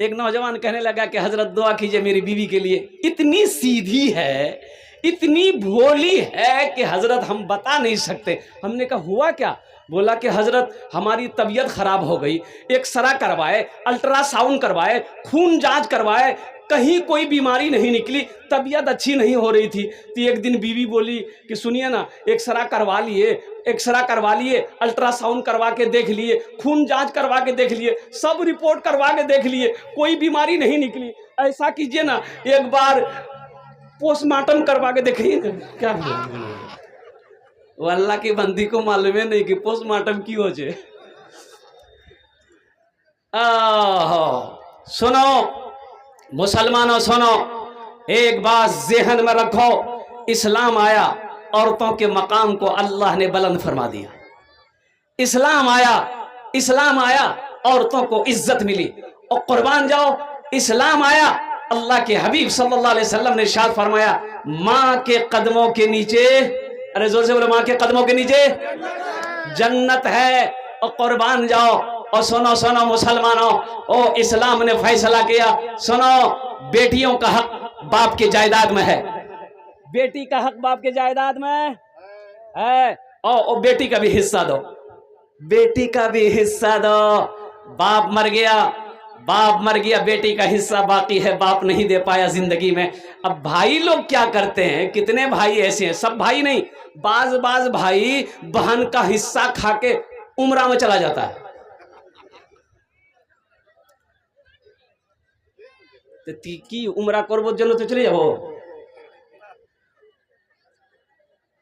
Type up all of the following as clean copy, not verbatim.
एक नौजवान कहने लगा कि हजरत दुआ कीजिए मेरी बीवी के लिए। इतनी सीधी है, इतनी भोली है कि हजरत हम बता नहीं सकते। हमने कहा हुआ क्या? बोला कि हजरत हमारी तबीयत खराब हो गई, एक्सरा करवाए, अल्ट्रासाउंड करवाए, खून जांच करवाए, कहीं कोई बीमारी नहीं निकली, तबीयत अच्छी नहीं हो रही थी। तो एक दिन बीवी बोली कि सुनिए ना, एक्सरा करवा लिए, अल्ट्रासाउंड करवा के देख लिए, खून जांच करवा के देख लिए, सब रिपोर्ट करवा के देख लिए, कोई बीमारी नहीं निकली। ऐसा कीजिए ना, एक बार पोस्टमार्टम करवा के देखिए। क्या वो अल्लाह की बंदी को मालूम है नहीं कि पोस्टमार्टम की हो जाए। सुनो मुसलमानों, सुनो, एक बात ज़हन में रखो, इस्लाम आया, औरतों के मकाम को अल्लाह ने बुलंद फरमा दिया। इस्लाम आया, औरतों को इज्जत मिली। और कुर्बान जाओ, इस्लाम आया, अल्लाह के हबीब सल्लल्लाहु अलैहि वसल्लम ने इरशाद फरमाया, माँ के कदमों के नीचे, अरे जोर से बोलो, माँ के कदमों के नीचे जन्नत है। और कुर्बान जाओ। और सुनो सुनो मुसलमानों, ओ इस्लाम ने फैसला किया, सुनो, बेटियों का हक बाप के जायदाद में है। बेटी का हक बाप के जायदाद में है। और बेटी का भी हिस्सा दो, बेटी का भी हिस्सा दो। बाप मर गया, बेटी का हिस्सा बाकी है, बाप नहीं दे पाया जिंदगी में। अब भाई लोग क्या करते हैं, कितने भाई ऐसे हैं, सब भाई नहीं, बाज भाई बहन का हिस्सा खा के उम्रा में चला जाता है। की उम्रा करबो जन्नत तो चले जाओ,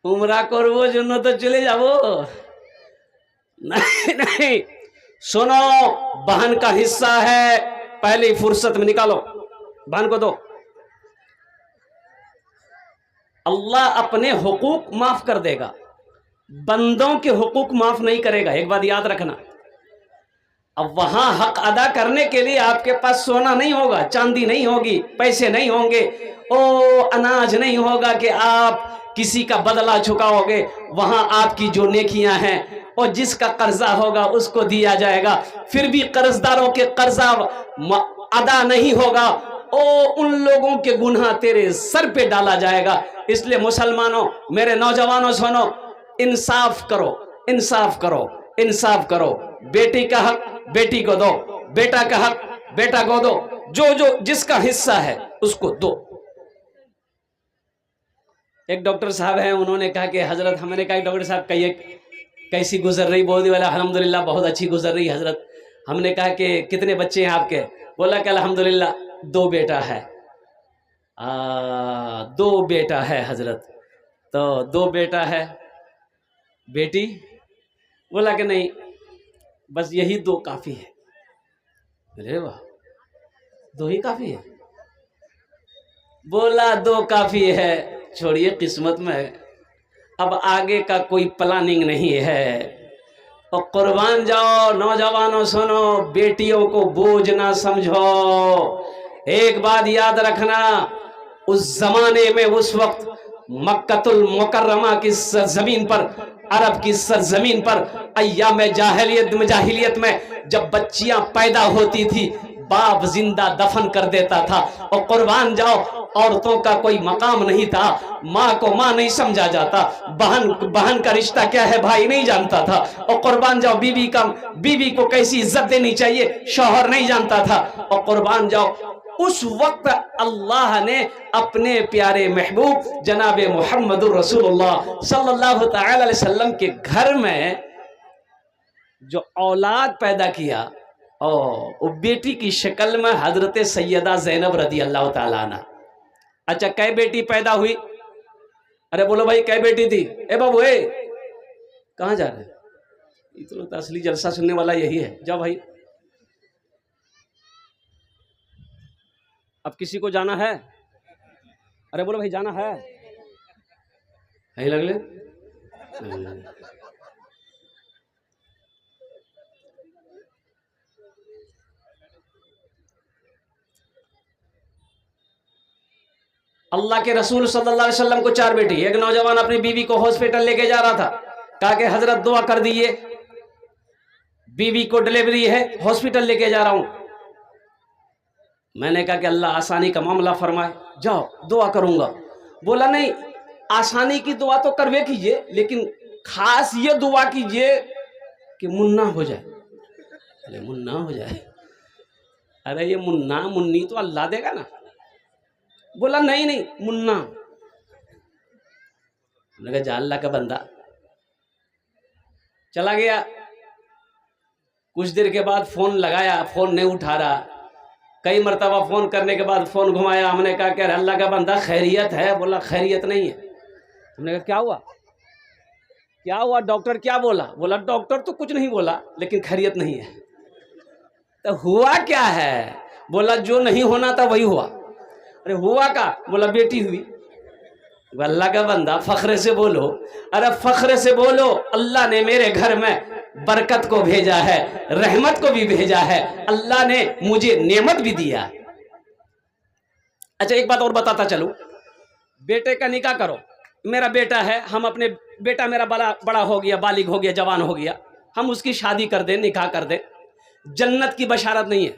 उम्रा करबो जन्नत तो चले जाओ। नहीं, सुनो, बहन का हिस्सा है, पहले फुर्सत में निकालो, बहन को दो। अल्लाह अपने हुकूक माफ कर देगा, बंदों के हुकूक माफ नहीं करेगा, एक बात याद रखना। अब वहां हक अदा करने के लिए आपके पास सोना नहीं होगा, चांदी नहीं होगी, पैसे नहीं होंगे, अनाज नहीं होगा कि आप किसी का बदला चुकाओगे। वहां आपकी जो नेकियां हैं और जिसका कर्जा होगा उसको दिया जाएगा। फिर भी कर्जदारों के कर्जा अदा नहीं होगा, उन लोगों के गुनाह तेरे सर पे डाला जाएगा। इसलिए मुसलमानों, मेरे नौजवानों, सुनो, इंसाफ करो। बेटी का हक बेटी को दो, बेटा का हक बेटा को दो, जो जिसका हिस्सा है उसको दो। एक डॉक्टर साहब हैं, उन्होंने कहा कि हजरत, हमने कहा डॉक्टर साहब कहिए कैसी गुजर रही? बोलने वाला अल्हम्दुलिल्लाह बहुत अच्छी गुजर रही हजरत। हमने कहा कि कितने बच्चे हैं आपके? बोला कि अल्हम्दुलिल्लाह 2 बेटा है। 2 बेटा है हजरत। तो 2 बेटा है, बेटी? बोला कि नहीं, बस यही 2 काफी है। अरे वाह, 2 ही काफी है? बोला 2 काफी है, छोड़िए किस्मत में, अब आगे का कोई प्लानिंग नहीं है। और कुर्बान जाओ नौजवानों, सुनो, बेटियों को बोझ ना समझो। एक बात याद रखना, उस जमाने में, उस वक्त मक्कतुल मुकर्रमा की सरजमीन पर, अरब की सरजमीन पर, अय्याम जाहिलियत में जब बच्चियां पैदा होती थी, बाप जिंदा दफन कर देता था। और कुर्बान जाओ, औरतों का कोई मकाम नहीं था, माँ को माँ नहीं समझा जाता, बहन का रिश्ता क्या है भाई नहीं जानता था। और कुर्बान जाओ, बीवी को कैसी इज्जत देनी चाहिए शौहर नहीं जानता था। और कुर्बान जाओ, उस वक्त अल्लाह ने अपने प्यारे महबूब जनाबे मुहम्मदुर रसूलुल्लाह सल्लल्लाहु तआला अलैहि वसल्लम के घर में जो औलाद पैदा किया, वो बेटी की शक्ल में हजरत सैयदा ज़ैनब रदी अल्लाह ताला अन्हा। अच्छा, कै बेटी पैदा हुई? अरे बोलो भाई, कै बेटी थी? ए बाबू, कहाँ जा रहे? इतना तो असली जलसा सुनने वाला यही है। जाओ भाई, अब किसी को जाना है? अरे बोलो भाई, जाना है? लगले अल्लाह के रसूल सल्लल्लाहु अलैहि वसल्लम को 4 बेटी। एक नौजवान अपनी बीवी को हॉस्पिटल लेके जा रहा था, कहा कि हजरत दुआ कर दीजिए, बीवी को डिलीवरी है, हॉस्पिटल लेके जा रहा हूं। मैंने कहा कि अल्लाह आसानी का मामला फरमाए, जाओ दुआ करूंगा। बोला नहीं, आसानी की दुआ तो करवे कीजिए, लेकिन खास ये दुआ कीजिए कि मुन्ना हो जाए। अरे मुन्ना हो जाए? अरे ये मुन्ना मुन्नी तो अल्लाह देगा ना। बोला नहीं नहीं, मुन्ना। मैंने कहा जा अल्लाह का बंदा। चला गया। कुछ देर के बाद फोन लगाया, फोन नहीं उठा रहा। कई मरतबा फोन करने के बाद फोन घुमाया। हमने कहा कि अल्लाह का बंदा खैरियत है? बोला खैरियत नहीं है। हमने कहा क्या हुआ, क्या हुआ, डॉक्टर क्या बोला? बोला डॉक्टर तो कुछ नहीं बोला, लेकिन खैरियत नहीं है। तो हुआ क्या है? बोला जो नहीं होना था वही हुआ। अरे हुआ का? बोला बेटी हुई। अल्लाह का बंदा फख्र से बोलो। अरे फख्र से बोलो, अल्लाह ने मेरे घर में बरकत को भेजा है, रहमत को भी भेजा है, अल्लाह ने मुझे नेमत भी दिया। अच्छा एक बात और बताता चलूं, बेटे का निकाह करो। मेरा बेटा है, हम अपने बेटा मेरा बड़ा हो गया, बालिग हो गया, जवान हो गया, हम उसकी शादी कर दें, निकाह कर दें। जन्नत की बशारत नहीं है,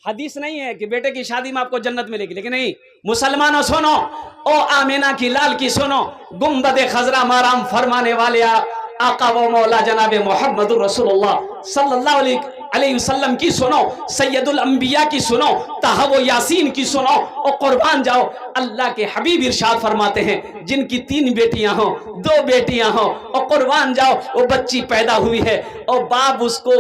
हदीस नहीं है कि बेटे की शादी में आपको जन्नत मिलेगी। लेकिन नहीं, मुसलमानों सुनो, ओ आमीना की लाल की सुनो, गुंबद खजरा माराम फरमाने वाले आका व मौला जनाब मोहम्मद रसूलुल्लाह सल्लल्लाहु अलैहि वसल्लम की सुनो, सैयदुल अंबिया की सुनो, तहव यासीन की सुनो और कुर्बान जाओ। अल्लाह के हबीब इरशाद फरमाते हैं, जिनकी 3 बेटियां हों, 2 बेटियां हों और कुर्बान जाओ, वो बच्ची पैदा हुई है और बाप उसको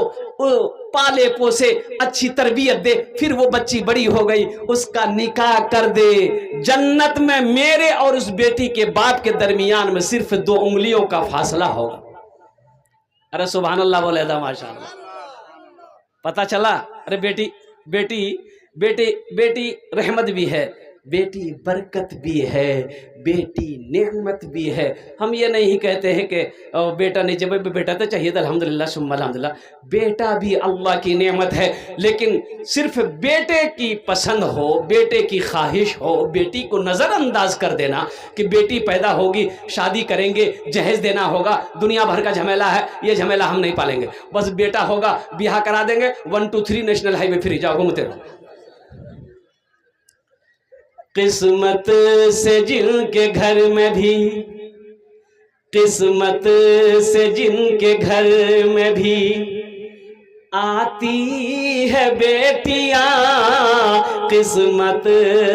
पाले पोसे, अच्छी तरबियत दे, फिर वो बच्ची बड़ी हो गई, उसका निकाह कर दे। जन्नत में मेरे और उस बेटी के बाप के दरमियान में सिर्फ 2 उंगलियों का फासला होगा। अरे सुभान अल्लाह बोले था, माशाअल्लाह। पता चला? अरे बेटी बेटी बेटी बेटी रहमत भी है, बेटी बरकत भी है, बेटी नेमत भी है। हम ये नहीं कहते हैं कि बेटा नहीं चाहिए, बेटा तो चाहिए, अल्हम्दुलिल्लाह सुम्मा अल्हम्दुलिल्लाह, बेटा भी अल्लाह की नेमत है। लेकिन सिर्फ बेटे की पसंद हो, बेटे की ख्वाहिश हो, बेटी को नज़रअंदाज कर देना कि बेटी पैदा होगी, शादी करेंगे, जहेज देना होगा, दुनिया भर का झमेला है, ये झमेला हम नहीं पालेंगे। बस बेटा होगा, ब्याह करा देंगे, 1 2 3 नेशनल हाईवे फ्री, जाओ घूमते रहो। किस्मत से जिनके घर में भी, किस्मत से जिनके घर में भी आती है बेटियां, किस्मत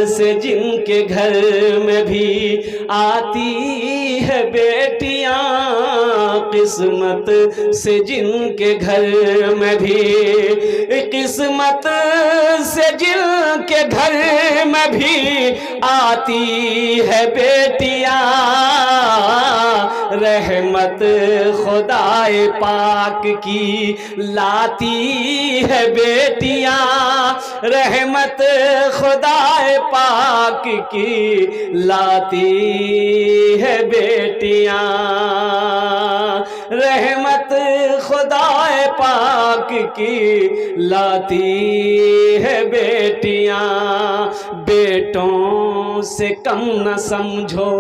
से जिनके घर में भी आती है बेटियां, किस्मत से जिनके घर में भी, किस्मत से जिनके घर में भी आती है बेटियां, रहमत खुदाए पाक की लाती है बेटियां, रहमत खुदाए पाक की लाती है बेटियां, रहमत खुदाए पाक की लाती है बेटियां। बेटों से कम न समझो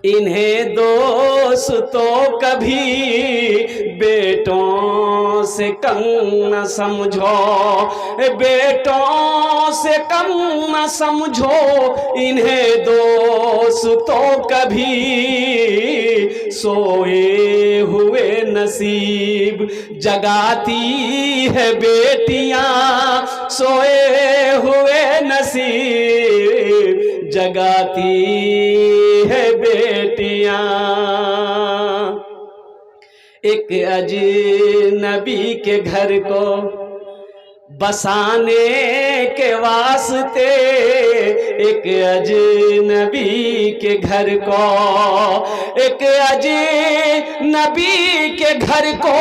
इन्हें दोस्तों कभी, बेटों से कम न समझो, बेटों से कम न समझो इन्हें दोस्तों कभी, सोए हुए नसीब जगाती है बेटियां, सोए हुए नसीब जगाती है बेटियां। एक अजनबी के घर को बसाने के वास्ते, एक अजनबी के घर को, एक अजनबी के घर को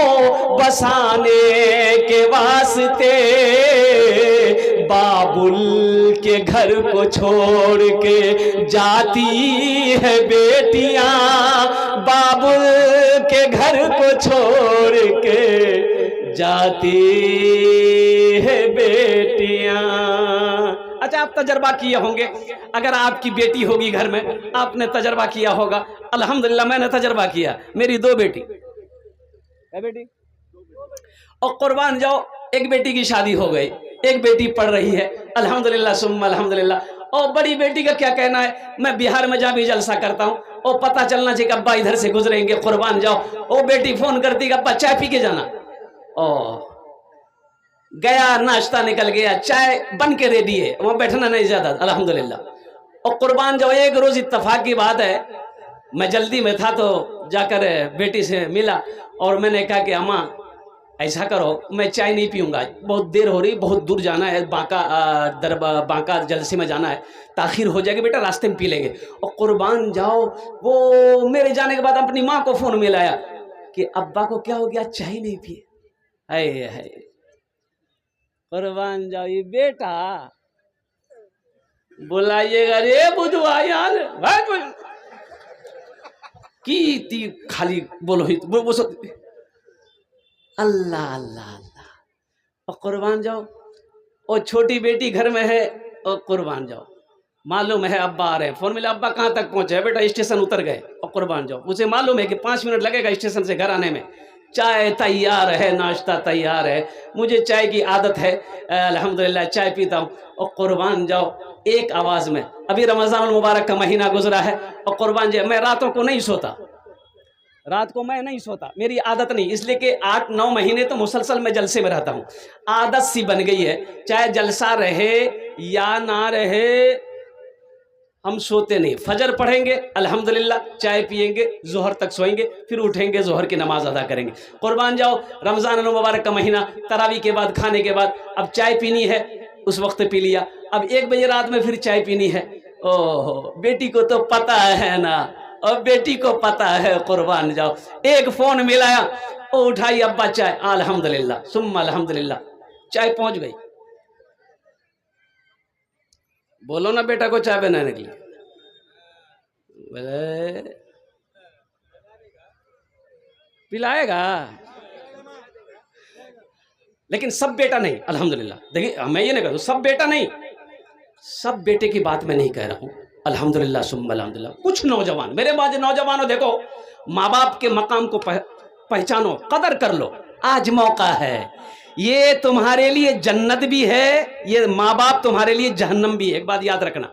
बसाने के वास्ते, बाबुल के घर को छोड़ के जाती है बेटियां, बाबुल के घर को छोड़ के जाती है बेटियां। अच्छा आप तजर्बा किए होंगे, अगर आपकी बेटी होगी घर में, आपने तजर्बा किया होगा। अल्हम्दुलिल्लाह मैंने तजर्बा किया, मेरी 2 बेटी है बेटी, और कुर्बान जाओ एक बेटी की शादी हो गई, एक बेटी पढ़ रही है, अल्हम्दुलिल्लाह सुम्मा अल्हम्दुलिल्लाह। और बड़ी बेटी का क्या कहना है, मैं बिहार में जा भी जलसा करता हूँ और पता चलना चाहिए कि अब्बा इधर से गुजरेंगे, कुर्बान जाओ। वो बेटी फोन करती कि अब्बा चाय पी के जाना। ओ गया, नाश्ता निकल गया, चाय बन के रेडी है, वहां बैठना नहीं ज्यादा, अल्हम्दुलिल्लाह। और कुर्बान जाओ, एक रोज इत्तेफाक की बात है, मैं जल्दी में था तो जाकर बेटी से मिला और मैंने कहा कि अम्मा ऐसा करो, मैं चाय नहीं पीऊंगा, बहुत देर हो रही, बहुत दूर जाना है, बांका जलसे में जाना है, ताखिर हो जाएगी, बेटा रास्ते में पी लेंगे। और कुर्बान जाओ, वो मेरे जाने के बाद अपनी माँ को फोन मिलाया कि अब्बा को क्या हो गया, चाय नहीं पिए। हाय कुर्बान जाओ, ये बेटा बुलाइएगा रे बुधवा यार की ती खाली बोलो ही वो सब अल्लाह अल्लाह अल्लाह। और कुर्बान जाओ, और छोटी बेटी घर में है, और कुर्बान जाओ मालूम है अब्बा आ रहे हैं, फोन मिला, अब्बा कहाँ तक पहुंचे, बेटा स्टेशन उतर गए। और कुर्बान जाओ, उसे मालूम है कि 5 मिनट लगेगा स्टेशन से घर आने में, चाय तैयार है, नाश्ता तैयार है, मुझे चाय की आदत है, अल्हम्दुलिल्लाह चाय पीता हूँ। और कुर्बान जाओ, एक आवाज में, अभी रमजान मुबारक का महीना गुजरा है, और कुर्बान जाओ मैं रातों को नहीं सोता, रात को मैं नहीं सोता, मेरी आदत नहीं, इसलिए कि 8-9 महीने तो मुसलसल मैं जलसे में रहता हूँ, आदत सी बन गई है, चाहे जलसा रहे या ना रहे हम सोते नहीं। फजर पढ़ेंगे अल्हम्दुलिल्लाह, चाय पिएंगे, जोहर तक सोएंगे, फिर उठेंगे, जोहर की नमाज अदा करेंगे। कुर्बान जाओ, रमजान मुबारक का महीना, तरावी के बाद, खाने के बाद, अब चाय पीनी है, उस वक्त पी लिया, अब 1 बजे रात में फिर चाय पीनी है। ओहो, बेटी को तो पता है ना, और बेटी को पता है, कुर्बान जाओ, एक फोन मिलाया, वो उठाई, अब्बा चाय, अल्हम्दुलिल्लाह सुम्मा अल्हम्दुलिल्लाह, चाय पहुंच गई। बोलो ना बेटा को चाय बनाने के लिए, पिलाएगा, लेकिन सब बेटा नहीं, अल्हम्दुलिल्लाह। देखिए मैं ये नहीं कहता सब बेटा नहीं, सब बेटे की बात मैं नहीं कह रहा हूं, अल्हम्दुलिल्लाह सुम्मा अल्हम्दुलिल्लाह। कुछ नौजवान, मेरे बाद नौजवानों, देखो माँ बाप के मकाम को पहचानो, कदर कर लो, आज मौका है, ये तुम्हारे लिए जन्नत भी है, ये माँ बाप तुम्हारे लिए जहन्नम भी है। एक बात याद रखना,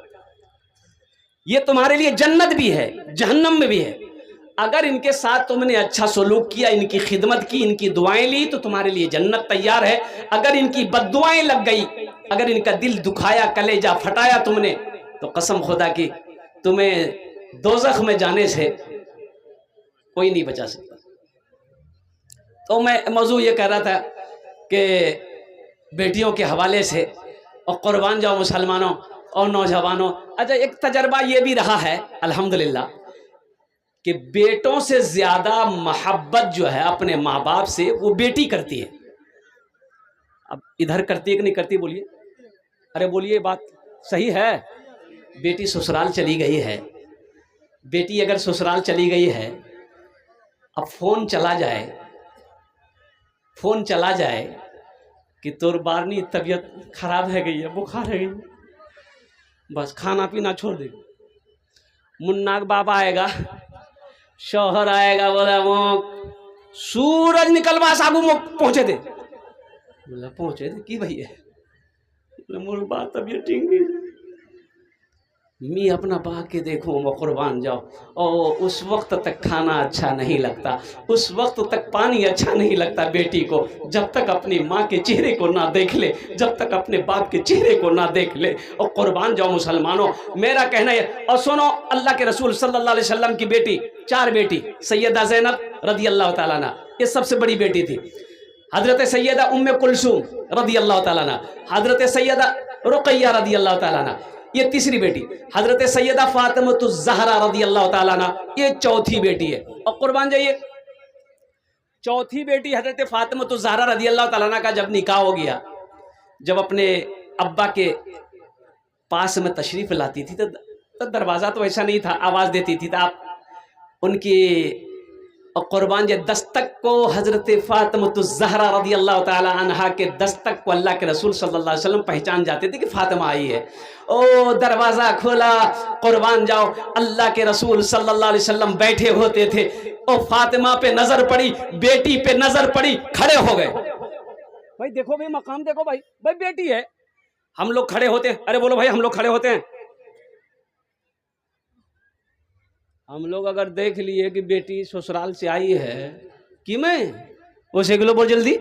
ये तुम्हारे लिए जन्नत भी है, जहन्नम में भी है। अगर इनके साथ तुमने अच्छा सलूक किया, इनकी खिदमत की, इनकी दुआएं ली, तो तुम्हारे लिए जन्नत तैयार है। अगर इनकी बद्दुआएं लग गई, अगर इनका दिल दुखाया, कलेजा फटाया तुमने, तो कसम खुदा की तुम्हें दोज़ख में जाने से कोई नहीं बचा सकता। तो मैं मौजू ये कह रहा था कि बेटियों के हवाले से, और कुर्बान जाओ मुसलमानों और नौजवानों, अच्छा एक तजर्बा ये भी रहा है अल्हम्दुलिल्लाह कि बेटों से ज्यादा मोहब्बत जो है अपने माँ बाप से, वो बेटी करती है। अब इधर करती है कि नहीं करती, बोलिए, अरे बोलिए, बात सही है। बेटी ससुराल चली गई है, बेटी अगर ससुराल चली गई है, अब फोन चला जाए कि तोर बारनी तबीयत खराब है गई है, बुखार है गई, बस खाना पीना छोड़ दे। मुन्ना का बाबा आएगा, शौहर आएगा, बोला वो सूरज निकलवा सागू पहुंचे दे, बोला पहुंचे दे की भैया, मोर बात तबीयत ठीक नहीं, मैं अपना बा के देखूं, वो कुर्बान जाओ। और उस वक्त तक खाना अच्छा नहीं लगता, उस वक्त तक पानी अच्छा नहीं लगता बेटी को, जब तक अपनी माँ के चेहरे को ना देख ले, जब तक अपने बाप के चेहरे को ना देख ले। और कुर्बान जाओ मुसलमानों, मेरा कहना है, और सुनो, अल्लाह के रसूल सल्लल्लाहु अलैहि वसल्लम की बेटी, 4 बेटी, सैयदा ज़ैनब रदी अल्लाह ताला अन्हा, ये सबसे बड़ी बेटी थी, हजरत सैयदा उम्मे कुलसूम रदी अल्लाह ताला अन्हा, हजरत सैयदा रुक़ैया रदी अल्लाह ताला अन्हा, ये तीसरी बेटी, हजरत सैयदा फातिमतुज़ ज़हरा रदी अल्लाह ताला अन्हा, ये चौथी बेटी है। और कुर्बान जाइए, चौथी बेटी हजरत फातिमतुज़ ज़हरा रदी अल्लाह ताला अन्हा का जब निकाह हो गया, जब अपने अब्बा के पास में तशरीफ लाती थी, तो दरवाज़ा तो ऐसा नहीं था, आवाज़ देती थी, तो आप उनकी, और कुर्बान जे दस्तक को, हजरत फातिमतुज़ ज़हरा रदी अल्लाह ताला अन्हा के दस्तक को अल्लाह के रसूल सल्लल्लाहु अलैहि वसल्लम पहचान जाते थे कि फातिमा आई है। ओ दरवाज़ा खोला, कुर्बान जाओ, अल्लाह के रसूल सल्लल्लाहु अलैहि वसल्लम बैठे होते थे, और फातिमा पे नज़र पड़ी, बेटी पे नज़र पड़ी, खड़े हो गए। भाई देखो भाई मकाम देखो भाई, भाई बेटी है। हम लोग खड़े होते हैं, अरे बोलो भाई, हम लोग खड़े होते हैं। हम लोग अगर देख लिए कि बेटी ससुराल से आई है कि मैं उसे किलो बोल जल्दी।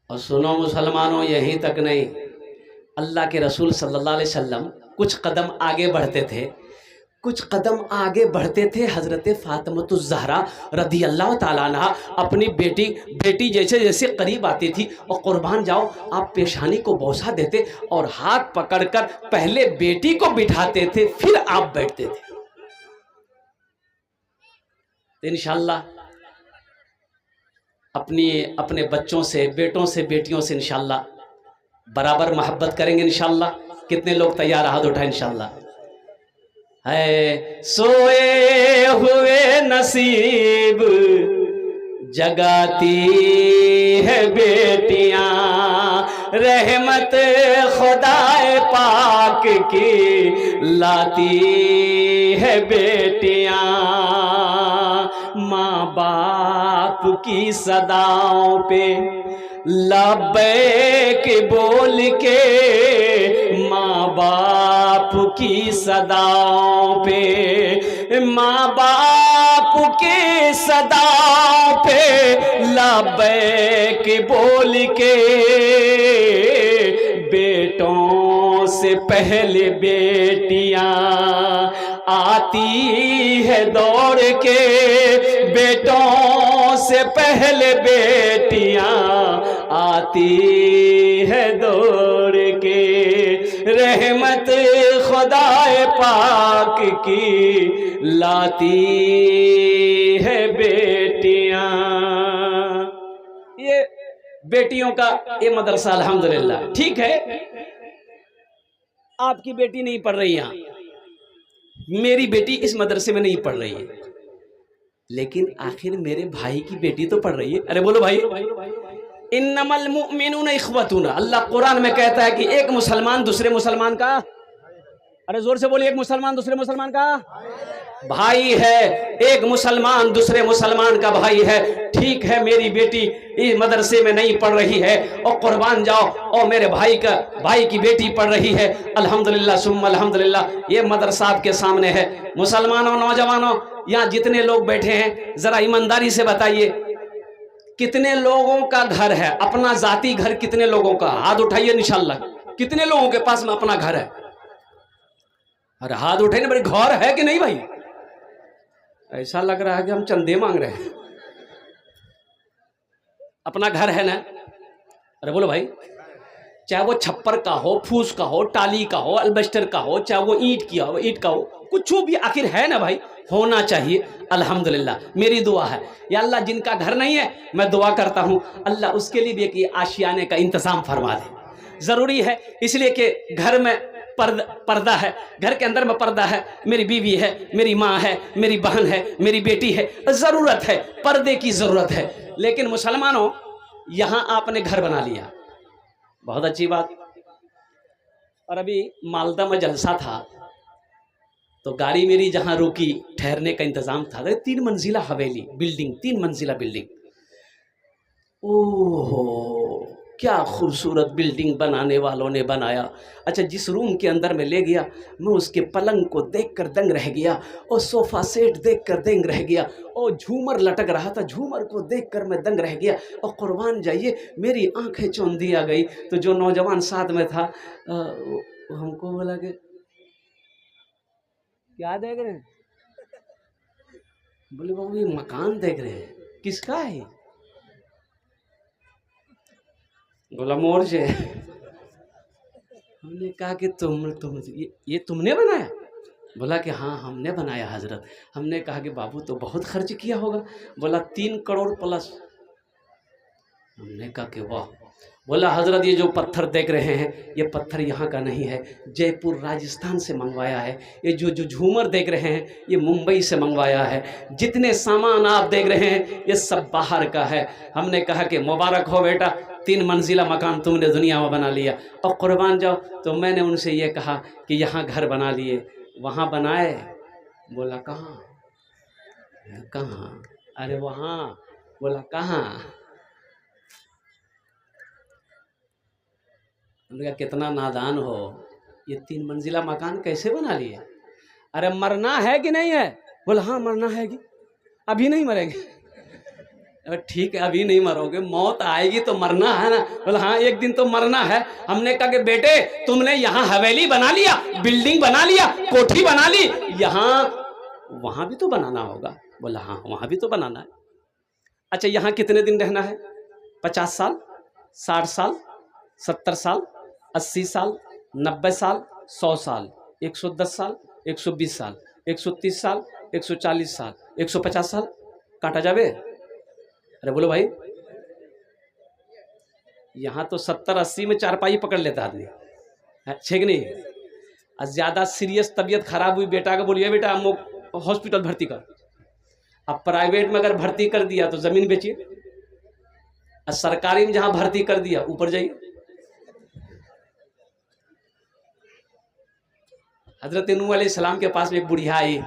और सुनो मुसलमानों, यहीं तक नहीं, अल्लाह के रसूल सल्लल्लाहु अलैहि वसल्लम कुछ कदम आगे बढ़ते थे, कुछ कदम आगे बढ़ते थे। हजरत फातिमतुज़ ज़हरा रदी अल्लाह ताला अन्हा अपनी बेटी जैसे जैसे करीब आती थी और कुर्बान जाओ आप पेशानी को बोसा देते और हाथ पकड़कर पहले बेटी को बिठाते थे, फिर आप बैठते थे। तो इंशाअल्लाह अपने बच्चों से, बेटों से, बेटियों से इंशाअल्लाह बराबर मोहब्बत करेंगे इंशाअल्लाह। कितने लोग तैयार, हाथ उठाएं इंशाअल्लाह। है सोए हुए नसीब जगाती है बेटियां, रहमत खुदाए पाक की लाती है बेटियां। माँ बाप की सदाओं पे लब्बैक बोल के, माँ बाप की सदाओं पे, माँ बाप की सदाओं पे लब्बैक बोल के, बेटों से पहले बेटियां आती है दौड़ के, बेटों से पहले बेटियां आती है दौड़ के, रहमत खुदाए पाक की लाती है बेटियां। ये बेटियों का ये मदरसा अल्हम्दुलिल्लाह। ठीक है, आपकी बेटी नहीं पढ़ रही यहाँ, मेरी बेटी इस मदरसे में नहीं पढ़ रही है, लेकिन आखिर मेरे भाई की बेटी तो पढ़ रही है। अरे बोलो भाई, इन्नमल मुमिनून इख्वतून। अल्लाह कुरान में कहता है कि एक मुसलमान दूसरे मुसलमान का, अरे जोर से बोलिए, एक मुसलमान दूसरे मुसलमान का भाई है, एक मुसलमान दूसरे मुसलमान का भाई है। ठीक है, मेरी बेटी इस मदरसे में नहीं पढ़ रही है और कुर्बान जाओ और मेरे भाई की बेटी पढ़ रही है। अल्हम्दुलिल्लाह सुम्मा अल्हम्दुलिल्लाह, ये मदरसा आपके सामने है। मुसलमानों, नौजवानों, यहाँ जितने लोग बैठे हैं जरा ईमानदारी से बताइए कितने लोगों का घर है, अपना जाती घर कितने लोगों का, हाथ उठाइए इंशाअल्लाह। कितने लोगों के पास में अपना घर है? अरे हाथ उठाइए ना, मेरे घर है कि नहीं भाई? ऐसा लग रहा है कि हम चंदे मांग रहे हैं। अपना घर है ना? अरे बोलो भाई, चाहे वो छप्पर का हो, फूस का हो, टाली का हो, अल्बेस्टर का हो, चाहे वो ईंट का हो, कुछ भी आखिर है ना भाई, होना चाहिए। अल्हम्दुलिल्लाह, मेरी दुआ है या अल्लाह जिनका घर नहीं है, मैं दुआ करता हूँ अल्लाह उसके लिए भी एक आशियाने का इंतजाम फरमा दे। ज़रूरी है इसलिए कि घर में पर्दा है, घर के अंदर में पर्दा है, मेरी बीवी है, मेरी माँ है, मेरी बहन है, मेरी बेटी है, ज़रूरत है, पर्दे की ज़रूरत है। लेकिन मुसलमानों, यहाँ आपने घर बना लिया, बहुत अच्छी बात। और अभी मालदा में जलसा था तो गाड़ी मेरी जहाँ रुकी, ठहरने का इंतज़ाम था, 3 मंजिला हवेली बिल्डिंग, 3 मंजिला बिल्डिंग। ओहो, क्या खूबसूरत बिल्डिंग बनाने वालों ने बनाया। अच्छा, जिस रूम के अंदर में ले गया, मैं उसके पलंग को देखकर दंग रह गया, और सोफ़ा सेट देखकर दंग रह गया, और झूमर लटक रहा था, झूमर को देखकर मैं दंग रह गया। और कुर्बान जाइए, मेरी आंखें चौंधी आ गई। तो जो नौजवान साथ में था हमको बोला कि क्या देख रहे हैं? बोले बाबू ये मकान देख रहे हैं, किसका है? बोला मोर से। हमने कहा कि तुम ये तुमने बनाया? बोला कि हाँ हमने बनाया हजरत। हमने कहा कि बाबू तो बहुत खर्च किया होगा। बोला 3 करोड़ प्लस। हमने कहा कि वाह। बोला हजरत ये जो पत्थर देख रहे हैं, ये पत्थर यहाँ का नहीं है, जयपुर राजस्थान से मंगवाया है। ये जो झूमर देख रहे हैं, ये मुंबई से मंगवाया है। जितने सामान आप देख रहे हैं, ये सब बाहर का है। हमने कहा कि मुबारक हो बेटा, 3 मंजिला मकान तुमने दुनिया में बना लिया, और कुर्बान जाओ। तो मैंने उनसे ये कहा कि यहाँ घर बना लिए, वहाँ बनाए? बोला कहाँ? अरे वहाँ। बोला कहाँ? उन्होंने कहा कितना नादान हो, ये 3 मंजिला मकान कैसे बना लिए? अरे मरना है कि नहीं है? बोला हाँ मरना है कि अभी नहीं मरेंगे। अरे ठीक है अभी नहीं मरोगे, मौत आएगी तो मरना है ना। बोला हाँ एक दिन तो मरना है। हमने कहा कि बेटे तुमने यहाँ हवेली बना लिया, बिल्डिंग बना लिया, कोठी बना ली, यहाँ वहां भी तो बनाना होगा। बोला हाँ वहां भी तो बनाना है। अच्छा यहाँ कितने दिन रहना है? 50 साल, 60 साल, 70 साल, 80 साल, 90 साल, 100 साल, 110 साल, 120 साल, 130 साल, 140 साल, 150 साल काटा जावे? अरे बोलो भाई, यहाँ तो 70-80 में चारपाई पकड़ लेता आदमी, छे कि नहीं? और ज्यादा सीरियस तबीयत खराब हुई बेटा का बोलिए बेटा हम हॉस्पिटल भर्ती कर। अब प्राइवेट में अगर भर्ती कर दिया तो जमीन बेचिए, और सरकारी में जहां भर्ती कर दिया ऊपर जाइए। हजरत नूह अलैहिस्सलाम के पास एक बुढ़िया आई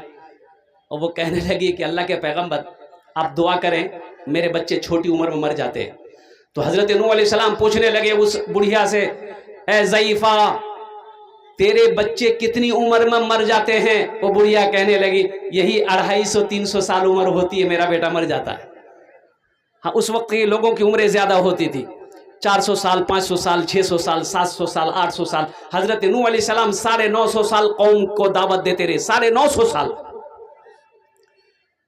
और वो कहने लगी कि अल्लाह के पैगंबर आप दुआ करें, मेरे बच्चे छोटी उम्र में मर जाते हैं। तो हजरत नूह अलैहिस्सलाम पूछने लगे उस बुढ़िया से, ए ज़ईफा तेरे बच्चे कितनी उम्र में मर जाते हैं? वो बुढ़िया कहने लगी यही 250-300 साल उम्र होती है, मेरा बेटा मर जाता है। हाँ उस वक्त के लोगों की उम्रें ज्यादा होती थी, 400 साल, 500 साल, 600 साल, 700 साल, 800 साल। हजरत नूह अलैहिस्सलाम 950 साल कौम को दावत देते रहे, 950 साल।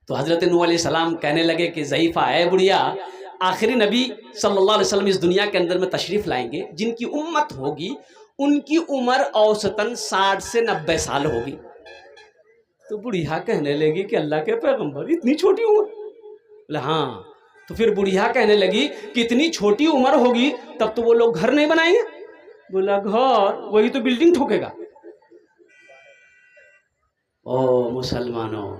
तो हजरत नूह अलैहिस्सलाम कहने लगे कि ज़ईफा है बुढ़िया, आखिरी नबी सल्लल्लाहु अलैहि वसल्लम इस दुनिया के अंदर में तशरीफ लाएंगे, जिनकी उम्मत होगी उनकी उम्र औसतन 60 से 90 साल होगी। तो बुढ़िया कहने लगी कि अल्लाह के पैगंबर इतनी छोटी उम्र? बोले हाँ। तो फिर बुढ़िया कहने लगी कि इतनी छोटी उम्र होगी तब तो वो लोग घर नहीं बनाएंगे? बोला घर वही तो बिल्डिंग ठोकेगा। ओ मुसलमानों,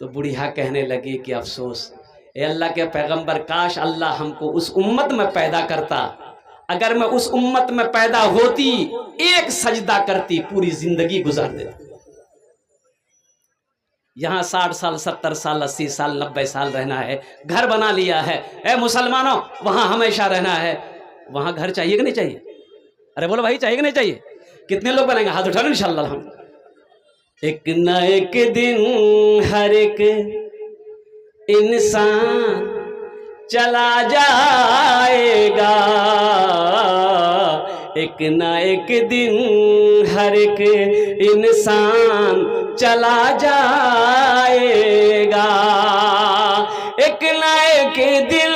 तो बुढ़िया कहने लगी कि अफसोस, ए अल्लाह के पैगंबर काश अल्लाह हमको उस उम्मत में पैदा करता, अगर मैं उस उम्मत में पैदा होती एक सजदा करती पूरी जिंदगी गुजार देती। यहाँ 60 साल, 70 साल, 80 साल, 90 साल रहना है, घर बना लिया है। ए मुसलमानों वहां हमेशा रहना है, वहां घर चाहिए कि नहीं चाहिए? अरे बोलो भाई चाहिए कि नहीं चाहिए? कितने लोग बनाएंगे? हाथ उठाओ इंशाल्लाह। हम एक न एक दिन हर एक इंसान चला जाएगा, एक न एक दिन हर एक इंसान चला जाएगा, एक न एक दिन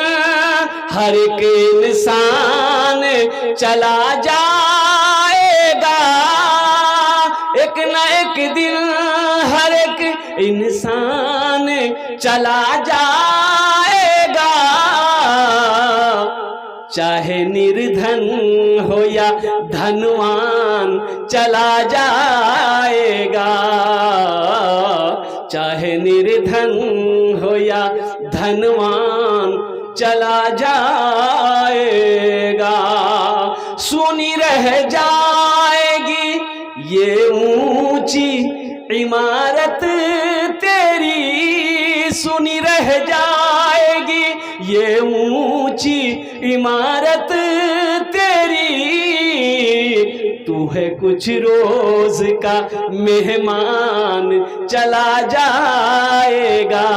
हर एक इंसान चला जाएगा, एक न एक दिन हर एक इंसान चला जाएगा, चाहे निर्धन हो या धनवान चला जाएगा, चाहे निर्धन हो या धनवान चला जाएगा, सुनी रह जाएगी ये ऊंची इमारत तेरी, सुनी रह जाएगी ये ऊंची इमारत तेरी, तू है कुछ रोज का मेहमान चला जाएगा,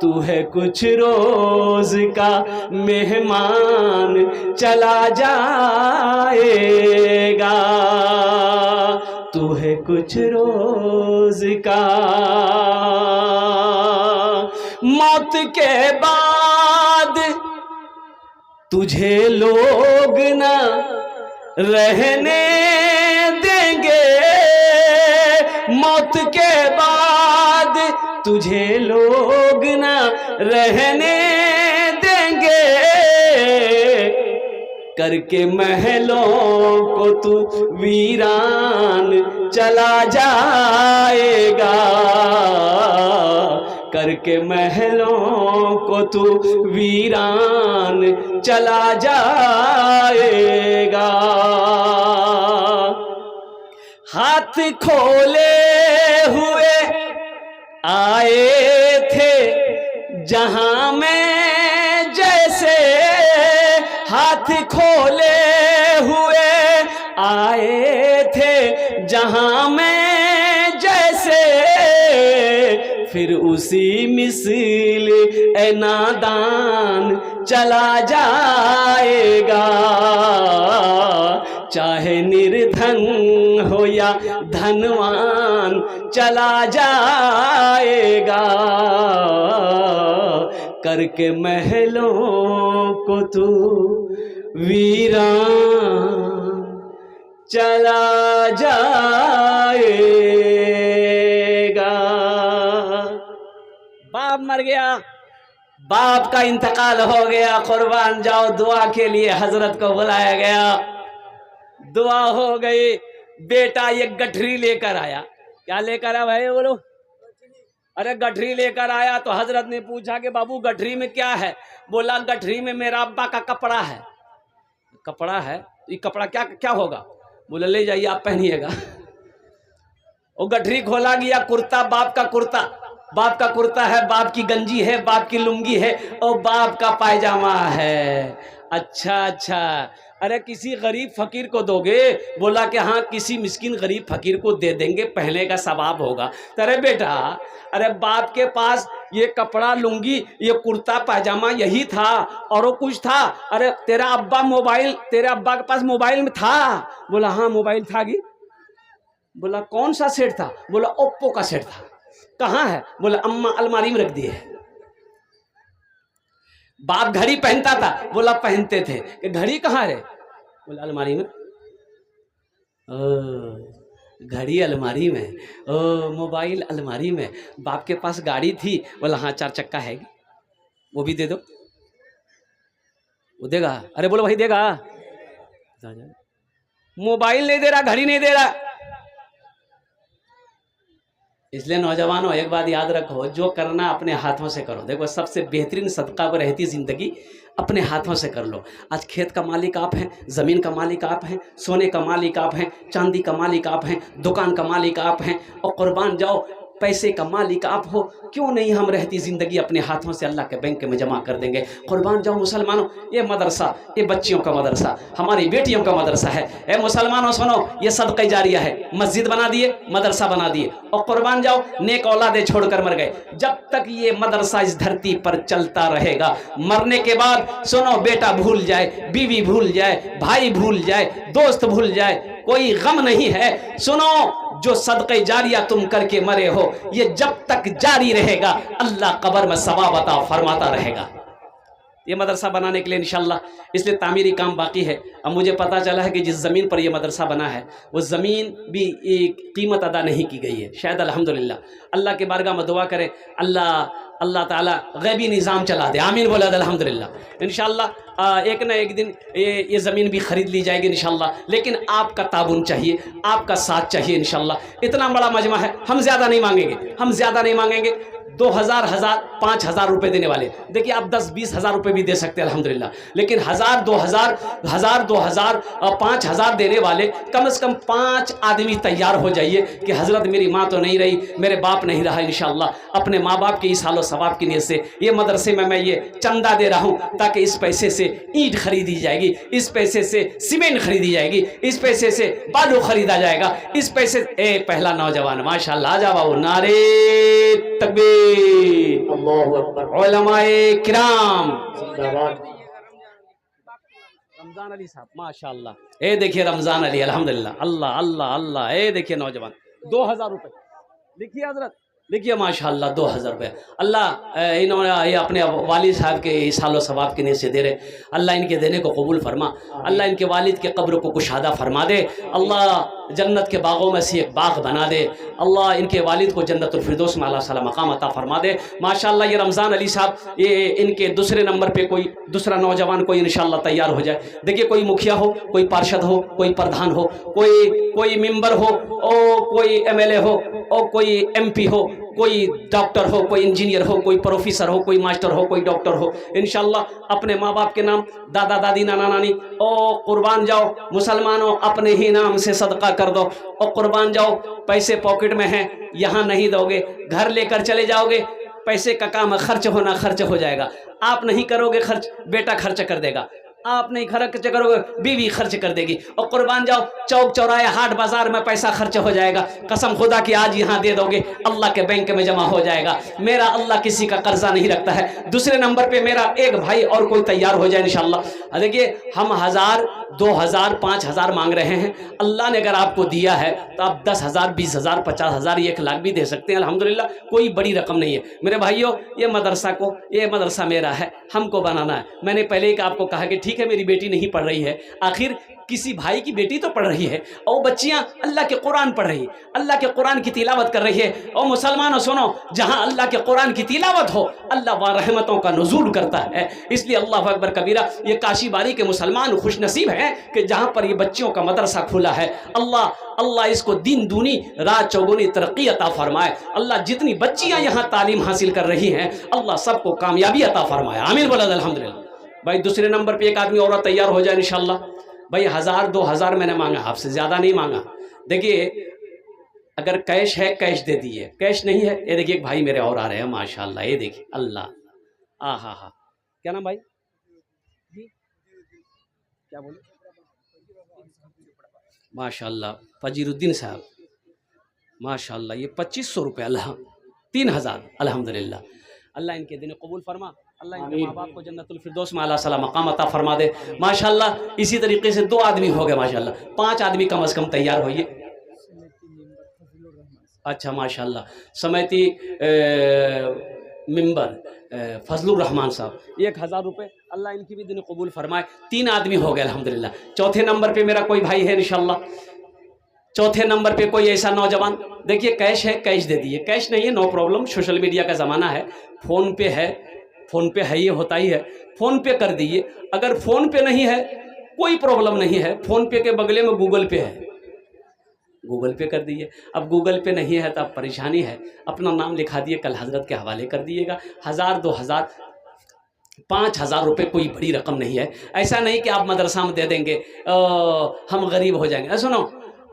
तू है कुछ रोज का मेहमान चला जाएगा, तू है कुछ रोज का। मौत के बाद तुझे लोग ना रहने देंगे, मौत के बाद तुझे लोग ना रहने देंगे, करके महलों को तू वीरान चला जाएगा, करके महलों को तू वीरान चला जाएगा, हाथ खोले हुए आए थे जहां में जैसे हाथ खोले हुए आए थे, जहां में जैसे फिर उसी मिसल ए नादान चला जाएगा। चाहे निर्धन हो या धनवान चला जाएगा। करके महलों को तू वीरान चला जाएगा। बाप मर गया, बाप का इंतकाल हो गया, कुर्बान जाओ। दुआ के लिए हजरत को बुलाया गया, दुआ हो गई। बेटा ये गठरी लेकर आया। क्या लेकर आया भाई बोलो? अरे गठरी लेकर आया। तो हजरत ने पूछा कि बाबू गठरी में क्या है? बोला गठरी में मेरा अब्बा का कपड़ा है। कपड़ा है? ये कपड़ा क्या क्या होगा? बोला ले जाइए आप पहनिएगा। वो गठरी खोला गया, कुर्ता, बाप का कुर्ता, बाप का कुर्ता है, बाप की गंजी है, बाप की लुंगी है और बाप का पायजामा है। अच्छा अच्छा, अरे किसी गरीब फकीर को दोगे? बोला कि हाँ किसी मिस्किन गरीब फकीर को दे देंगे, पहले का सवाब होगा। अरे बेटा, अरे बाप के पास ये कपड़ा, लुंगी, ये कुर्ता पायजामा यही था और वो कुछ था? अरे तेरा अब्बा मोबाइल, तेरे अब्बा के पास मोबाइल में था? बोला हाँ मोबाइल था। बोला कौन सा सेट था? बोला ओप्पो का सेट था। कहाँ है? बोला अम्मा अलमारी में रख दिए। बाप घड़ी पहनता था? बोला पहनते थे। कि घड़ी कहाँ है? बोला अलमारी में। घड़ी अलमारी में, मोबाइल अलमारी में। बाप के पास गाड़ी थी? बोला हाँ 4 चक्का है, वो भी दे दो। वो देगा? अरे बोलो भाई देगा? मोबाइल नहीं दे रहा, घड़ी नहीं दे रहा। इसलिए नौजवानों एक बात याद रखो, जो करना अपने हाथों से करो। देखो सबसे बेहतरीन सदका को रहती जिंदगी अपने हाथों से कर लो। आज खेत का मालिक आप हैं, ज़मीन का मालिक आप हैं, सोने का मालिक आप हैं, चांदी का मालिक आप हैं, दुकान का मालिक आप हैं और कुर्बान जाओ पैसे का मालिक आप हो। क्यों नहीं हम रहती ज़िंदगी अपने हाथों से अल्लाह के बैंक में जमा कर देंगे। कुर्बान जाओ मुसलमानों, ये मदरसा, ये बच्चियों का मदरसा, हमारी बेटियों का मदरसा है। ए मुसलमानों सुनो, ये सदका जारिया है। मस्जिद बना दिए, मदरसा बना दिए और कुर्बान जाओ नेक औलादे छोड़कर मर गए। जब तक ये मदरसा इस धरती पर चलता रहेगा, मरने के बाद सुनो बेटा भूल जाए, बीवी भूल जाए, भाई भूल जाए, दोस्त भूल जाए, कोई गम नहीं है। सुनो, जो सदक़े जारिया तुम करके मरे हो, ये जब तक जारी रहेगा अल्लाह कब्र में सवाब अता फरमाता रहेगा। ये मदरसा बनाने के लिए इंशाल्लाह, इसलिए तामीरी काम बाकी है। अब मुझे पता चला है कि जिस ज़मीन पर यह मदरसा बना है वो ज़मीन भी एक कीमत अदा नहीं की गई है। शायद अल्हम्दुलिल्लाह अल्लाह के बारगाह में दुआ करें अल्लाह ताला गैबी निज़ाम चला दे। आमीन बोला अल्हम्दुलिल्लाह। इंशाल्लाह एक ना एक दिन ये ज़मीन भी ख़रीद ली जाएगी इंशाल्लाह। लेकिन आपका ताबुन चाहिए, आपका साथ चाहिए इंशाल्लाह। इतना बड़ा मजमा है, हम ज़्यादा नहीं मांगेंगे, हम ज़्यादा नहीं मांगेंगे। 2000, 1000, 5000 रुपये देने वाले, देखिए आप 10-20 हज़ार रुपये भी दे सकते हैं अल्हम्दुलिल्लाह। लेकिन 1000, 2000, 1000 और 5000 देने वाले कम से कम 5 आदमी तैयार हो जाइए कि हज़रत मेरी माँ तो नहीं रही, मेरे बाप नहीं रहा, इंशाअल्लाह अपने माँ बाप के इस हालो सवाब की नीयत से ये मदरसे में मैं ये चंदा दे रहा हूँ, ताकि इस पैसे से ईंट खरीदी जाएगी, इस पैसे से सीमेंट खरीदी जाएगी, इस पैसे से बालू खरीदा जाएगा, इस पैसे पहला नौजवान माशाअल्लाह, आजा बाबू, नारे तकबीर, अल्लाहु अकबर, उलमाए किराम, रमजान अली साहब माशाअल्लाह, ए देखिए रमजान अली, अल्हम्दुलिल्लाह, अल्लाह अल्लाह अल्लाह। ए देखिए नौजवान 2000 रुपये लिखिए हजरत, लिखिए माशाअल्लाह 2000 रुपये। अल्लाह इन्होंने ये अपने वालिद साहब के इस हालो सवाब के नीयत से दे रहे, अल्लाह इनके देने को कबूल फरमा, अल्लाह इनके वालिद के कब्र को कुशादा फरमा दे, अल्लाह जन्नत के बागों में से एक बाग बना दे, अल्लाह इनके वालिद को जन्नतुल फिरदौस में अल्लाह सला मकाम अता फरमा दे। माशाअल्लाह ये रमज़ान अली साहब, ये इनके दूसरे नंबर पे कोई दूसरा नौजवान कोई इंशाअल्लाह तैयार हो जाए। देखिए कोई मुखिया हो, कोई पार्षद हो, कोई प्रधान हो, कोई मेंबर हो, और कोई MLA हो, और कोई MP हो, कोई डॉक्टर हो, कोई इंजीनियर हो, कोई प्रोफेसर हो, कोई मास्टर हो, कोई डॉक्टर हो, इंशाअल्लाह अपने माँ बाप के नाम, दादा दादी, नाना नानी, और कुर्बान जाओ मुसलमानों अपने ही नाम से सदका कर दो, और कुर्बान जाओ पैसे पॉकेट में हैं, यहाँ नहीं दोगे, घर लेकर चले जाओगे, पैसे का काम है, खर्च होना खर्च हो जाएगा। आप नहीं करोगे खर्च, बेटा खर्च कर देगा। आप नहीं खर्च करोगे, बीवी खर्च कर देगी। और कुर्बान जाओ, चौक चौराहे हाट बाजार में पैसा खर्च हो जाएगा। कसम खुदा की आज यहाँ दे दोगे, अल्लाह के बैंक में जमा हो जाएगा। मेरा अल्लाह किसी का कर्जा नहीं रखता है। दूसरे नंबर पे मेरा एक भाई और कोई तैयार हो जाए इंशाअल्लाह। देखिए हम 1000, 2000, 5000 मांग रहे हैं। अल्लाह ने अगर आपको दिया है तो आप 10,000, 20,000, 50,000, 1 लाख भी दे सकते हैं। अल्हम्दुलिल्लाह, कोई बड़ी रकम नहीं है। मेरे भाइयों, ये मदरसा मेरा है, हमको बनाना है। मैंने पहले ही आपको कहा कि ठीक है मेरी बेटी नहीं पढ़ रही है, आखिर किसी भाई की बेटी तो पढ़ रही है, और बच्चियां अल्लाह के कुरान पढ़ रही, अल्लाह के कुरान की तिलावत कर रही है। और मुसलमानों सुनो, जहां अल्लाह के कुरान की तिलावत हो, अल्लाह वहाँ रहमतों का नुज़ूल करता है। इसलिए अल्लाह अकबर कबीरा, ये काशी बारी के मुसलमान खुशनसीब हैं कि जहां पर ये बच्चियों का मदरसा खुला है। अल्लाह इसको दिन दूनी रात चौगुनी तरक्की अता फरमाए। अल्लाह जितनी बच्चियां यहाँ तालीम हासिल कर रही हैं, अल्लाह सबको कामयाबी अता फरमाए। आमीन बोला अल्हम्दुलिल्लाह। भाई दूसरे नंबर पे एक आदमी और तैयार हो जाए इंशाअल्लाह। भाई 1000, 2000 मैंने मांगा, आपसे ज़्यादा नहीं मांगा। देखिए अगर कैश है कैश दे दिए, कैश नहीं है, ये देखिए एक भाई मेरे और आ रहे हैं माशाल्लाह। ये देखिए अल्लाह, हा, क्या नाम भाई जी, क्या बोले? माशाल्लाह फजीरुद्दीन साहब, माशाल्लाह। ये 2500 रुपये, अल्लाह 3000, अल्हम्दुलिल्लाह। अल्लाह इनके दिन कबूल फरमा, अल्लाह इनके माँ बाप को जन्नतुल फिरदौस में आला सला मकाम अता फरमा दे माशाल्लाह। इसी तरीके से 2 आदमी हो गए माशाल्लाह, 5 आदमी कम से कम तैयार होइए। अच्छा माशाल्लाह, समिति मेंबर फजलुर रहमान साहब 1000 रुपये, अल्लाह इनकी भी दिन कबूल फरमाए। 3 आदमी हो गए अल्हम्दुलिल्लाह। चौथे नंबर पे मेरा कोई भाई है इंशाल्लाह। चौथे नंबर पे कोई ऐसा नौजवान, देखिए कैश है कैश दे दिए, कैश नहीं है नो प्रॉब्लम, सोशल मीडिया का ज़माना है, फ़ोन पे है, फ़ोन पे है, ये होता ही है, फ़ोन पे कर दिए। अगर फ़ोन पे नहीं है कोई प्रॉब्लम नहीं है, फ़ोन पे के बगले में गूगल पे है, गूगल पे कर दिए। अब गूगल पे नहीं है तो अब परेशानी है, अपना नाम लिखा दिए, कल हज़रत के हवाले कर दिएगा। 1000, 2000, 5000 रुपये कोई बड़ी रकम नहीं है। ऐसा नहीं कि आप मदरसा में दे देंगे हम गरीब हो जाएंगे। सुनो,